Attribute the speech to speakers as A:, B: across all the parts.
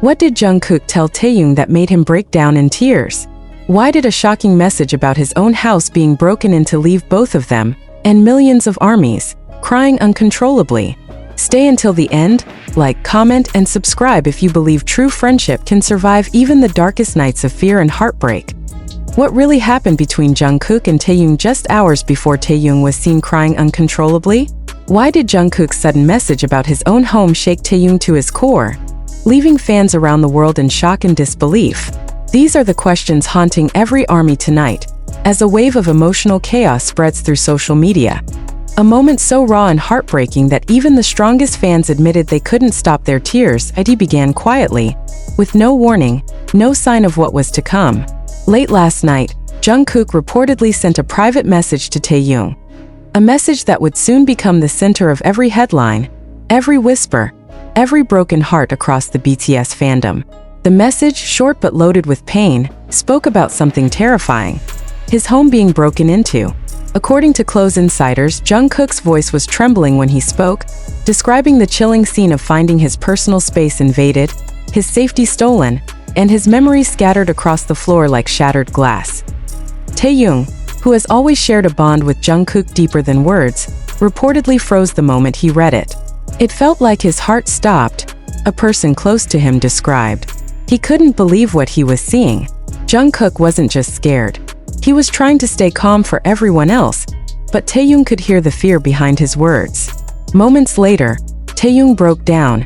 A: What did Jungkook tell Taehyung that made him break down in tears? Why did a shocking message about his own house being broken into leave both of them, and millions of armies, crying uncontrollably? Stay until the end, like, comment, and subscribe if you believe true friendship can survive even the darkest nights of fear and heartbreak. What really happened between Jungkook and Taehyung just hours before Taehyung was seen crying uncontrollably? Why did Jungkook's sudden message about his own home shake Taehyung to his core, leaving fans around the world in shock and disbelief? These are the questions haunting every ARMY tonight, as a wave of emotional chaos spreads through social media. A moment so raw and heartbreaking that even the strongest fans admitted they couldn't stop their tears. It began quietly, with no warning, no sign of what was to come. Late last night, Jungkook reportedly sent a private message to Taehyung. A message that would soon become the center of every headline, every whisper, every broken heart across the BTS fandom. The message, short but loaded with pain, spoke about something terrifying: his home being broken into. According to close insiders, Jungkook's voice was trembling when he spoke, describing the chilling scene of finding his personal space invaded, his safety stolen, and his memories scattered across the floor like shattered glass. Taehyung, who has always shared a bond with Jungkook deeper than words, reportedly froze the moment he read it. It felt like his heart stopped, a person close to him described. He couldn't believe what he was seeing. Jungkook wasn't just scared. He was trying to stay calm for everyone else, but Taehyung could hear the fear behind his words. Moments later, Taehyung broke down,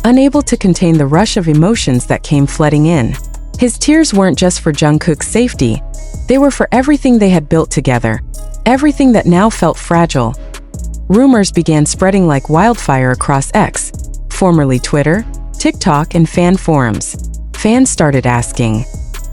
A: unable to contain the rush of emotions that came flooding in. His tears weren't just for Jungkook's safety, they were for everything they had built together, everything that now felt fragile. Rumors began spreading like wildfire across X, formerly Twitter, TikTok, and fan forums. Fans started asking,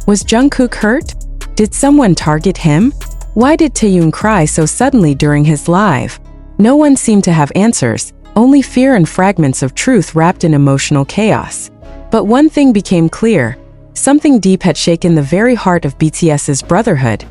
A: was Jungkook hurt? Did someone target him? Why did Taehyung cry so suddenly during his live? No one seemed to have answers, only fear and fragments of truth wrapped in emotional chaos. But one thing became clear: something deep had shaken the very heart of BTS's brotherhood.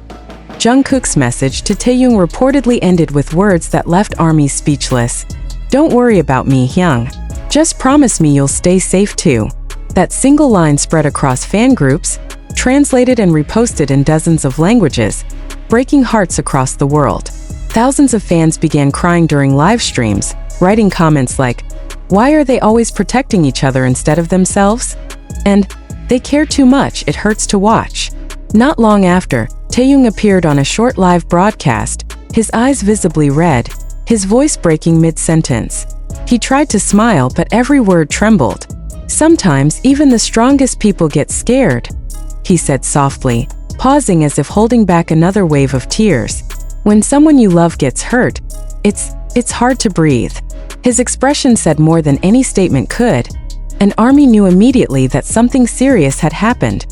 A: Jungkook's message to Taehyung reportedly ended with words that left ARMYs speechless. "Don't worry about me, Hyung. Just promise me you'll stay safe too." That single line spread across fan groups, translated and reposted in dozens of languages, breaking hearts across the world. Thousands of fans began crying during live streams, writing comments like, "Why are they always protecting each other instead of themselves?" And, "They care too much, it hurts to watch." Not long after, Taehyung appeared on a short live broadcast, his eyes visibly red, his voice breaking mid-sentence. He tried to smile, but every word trembled. "Sometimes even the strongest people get scared," he said softly, pausing as if holding back another wave of tears. "When someone you love gets hurt, it's hard to breathe." His expression said more than any statement could. An ARMY knew immediately that something serious had happened.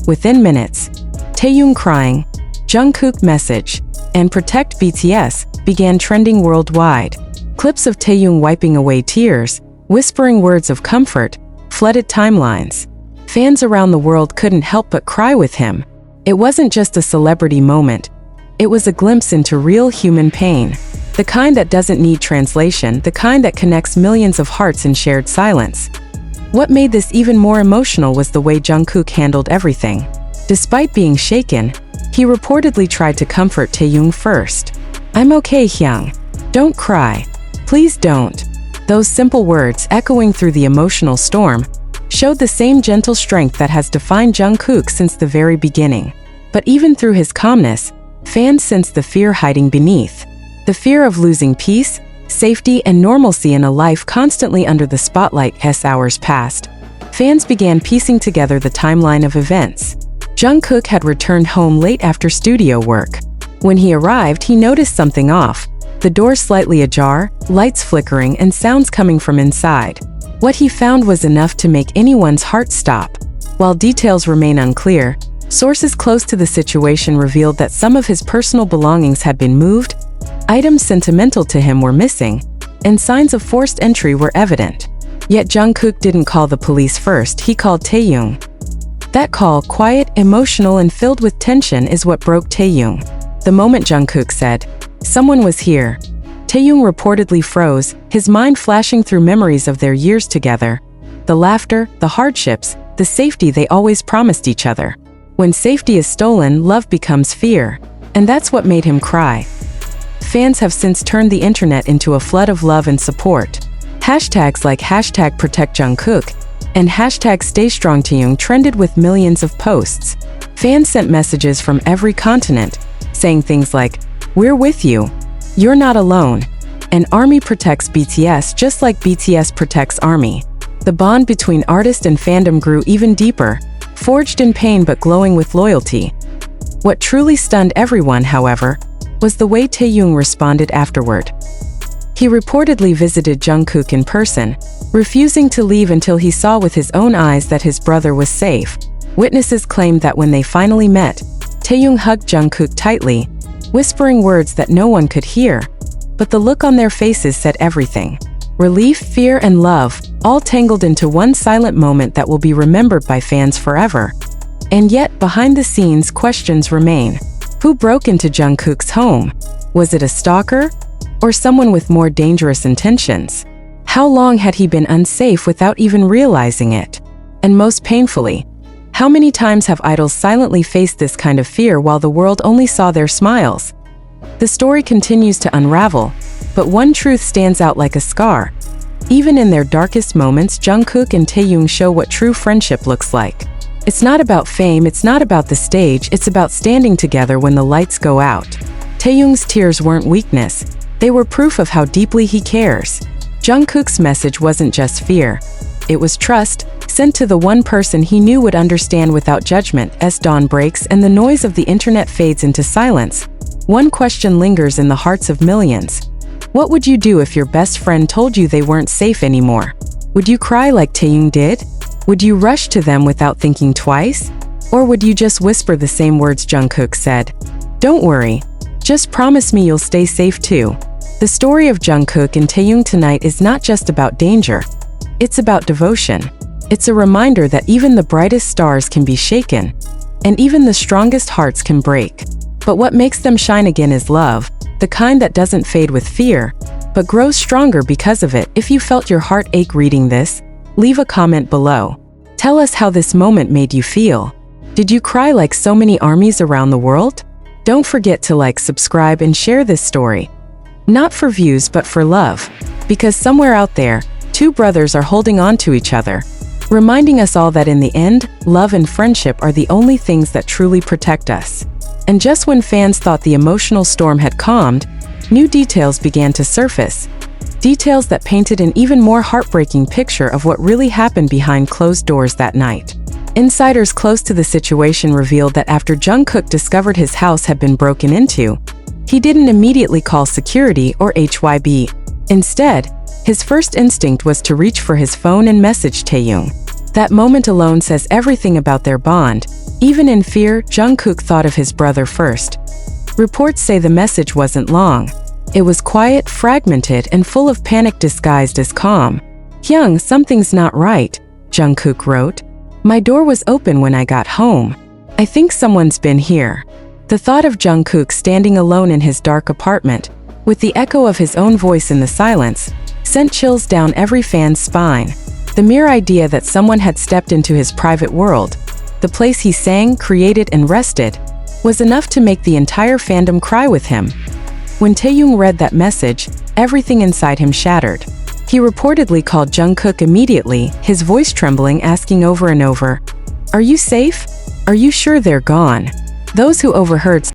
A: Within minutes, Taehyung crying, Jungkook message, and Protect BTS began trending worldwide. Clips of Taehyung wiping away tears, whispering words of comfort, flooded timelines. Fans around the world couldn't help but cry with him. It wasn't just a celebrity moment. It was a glimpse into real human pain. The kind that doesn't need translation, the kind that connects millions of hearts in shared silence. What made this even more emotional was the way Jungkook handled everything. Despite being shaken, he reportedly tried to comfort Taehyung first. "I'm okay, Hyung. Don't cry. Please don't." Those simple words, echoing through the emotional storm, showed the same gentle strength that has defined Jungkook since the very beginning. But even through his calmness, fans sensed the fear hiding beneath. The fear of losing peace, safety, and normalcy in a life constantly under the spotlight. As hours passed, fans began piecing together the timeline of events. Jungkook had returned home late after studio work. When he arrived, he noticed something off. The door slightly ajar, lights flickering, and sounds coming from inside. What he found was enough to make anyone's heart stop. While details remain unclear, sources close to the situation revealed that some of his personal belongings had been moved, items sentimental to him were missing, and signs of forced entry were evident. Yet Jungkook didn't call the police first, he called Taehyung. That call, quiet, emotional, and filled with tension, is what broke Taehyung. The moment Jungkook said, "Someone was here," Taehyung reportedly froze, his mind flashing through memories of their years together. the laughter, the hardships, the safety they always promised each other. When safety is stolen, love becomes fear. And that's what made him cry. Fans have since turned the internet into a flood of love and support. Hashtags like hashtag protect Jungkook and hashtag stay strong Taehyung trended with millions of posts. Fans sent messages from every continent, saying things like, "We're with you," "You're not alone," and "Army protects BTS just like BTS protects Army." The bond between artist and fandom grew even deeper, forged in pain but glowing with loyalty. What truly stunned everyone, however, was the way Taehyung responded afterward. He reportedly visited Jungkook in person, refusing to leave until he saw with his own eyes that his brother was safe. Witnesses claimed that when they finally met, Taehyung hugged Jungkook tightly, whispering words that no one could hear. But the look on their faces said everything. Relief, fear, and love, all tangled into one silent moment that will be remembered by fans forever. And yet, behind the scenes, questions remain. Who broke into Jungkook's home? Was it a stalker? Or someone with more dangerous intentions? How long had he been unsafe without even realizing it? And most painfully, how many times have idols silently faced this kind of fear while the world only saw their smiles? The story continues to unravel, but one truth stands out like a scar. Even in their darkest moments, Jungkook and Taehyung show what true friendship looks like. It's not about fame, it's not about the stage, it's about standing together when the lights go out. Taehyung's tears weren't weakness, they were proof of how deeply he cares. Jungkook's message wasn't just fear, it was trust, sent to the one person he knew would understand without judgment. As dawn breaks and the noise of the internet fades into silence, one question lingers in the hearts of millions. What would you do if your best friend told you they weren't safe anymore? Would you cry like Taehyung did? Would you rush to them without thinking twice? Or would you just whisper the same words Jungkook said? "Don't worry. Just promise me you'll stay safe too." The story of Jungkook and Taehyung tonight is not just about danger. It's about devotion. It's a reminder that even the brightest stars can be shaken, and even the strongest hearts can break. But what makes them shine again is love, the kind that doesn't fade with fear, but grows stronger because of it. If you felt your heart ache reading this, leave a comment below. Tell us how this moment made you feel. Did you cry like so many armies around the world? Don't forget to like, subscribe, and share this story. Not for views but for love. Because somewhere out there, two brothers are holding on to each other, reminding us all that in the end, love and friendship are the only things that truly protect us. And just when fans thought the emotional storm had calmed, new details began to surface. Details that painted an even more heartbreaking picture of what really happened behind closed doors that night. Insiders close to the situation revealed that after Jungkook discovered his house had been broken into, he didn't immediately call security or HYB. Instead, his first instinct was to reach for his phone and message Taehyung. That moment alone says everything about their bond. Even in fear, Jungkook thought of his brother first. Reports say the message wasn't long. It was quiet, fragmented, and full of panic disguised as calm. "Hyung, something's not right," Jungkook wrote. "My door was open when I got home. I think someone's been here." The thought of Jungkook standing alone in his dark apartment, with the echo of his own voice in the silence, sent chills down every fan's spine. The mere idea that someone had stepped into his private world, the place he sang, created, and rested, was enough to make the entire fandom cry with him. When Taehyung read that message, everything inside him shattered. He reportedly called Jungkook immediately, his voice trembling, asking over and over, "Are you safe? Are you sure they're gone?" Those who overheard